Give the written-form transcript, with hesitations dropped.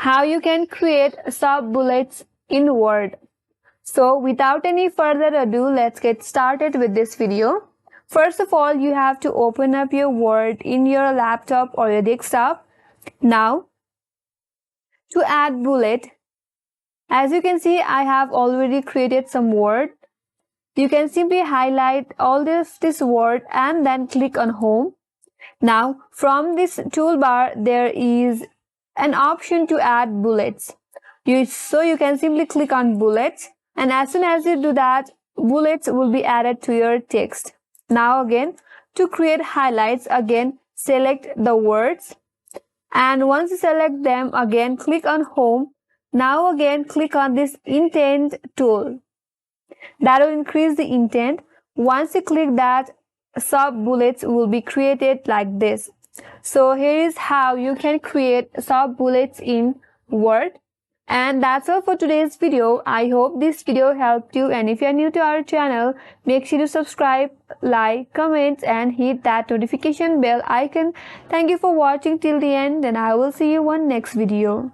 how you can create sub bullets in Word. So without any further ado, let's get started with this video. First of all, you have to open up your Word in your laptop or your desktop. Now, to add bullet, as you can see, I have already created some word. You can simply highlight all this word and then click on home. Now, from this toolbar, there is an option to add bullets. So you can simply click on bullets, and as soon as you do that, bullets will be added to your text. Now again, to create highlights, again select the words, and once you select them, again click on home. Now again click on this Indent tool. That will increase the intent. Once you click that, sub bullets will be created like this. So here is how you can create sub bullets in Word. And that's all for today's video. I hope this video helped you, and if you are new to our channel, make sure to subscribe, like, comment and hit that notification bell icon. Thank you for watching till the end, and I will see you on next video.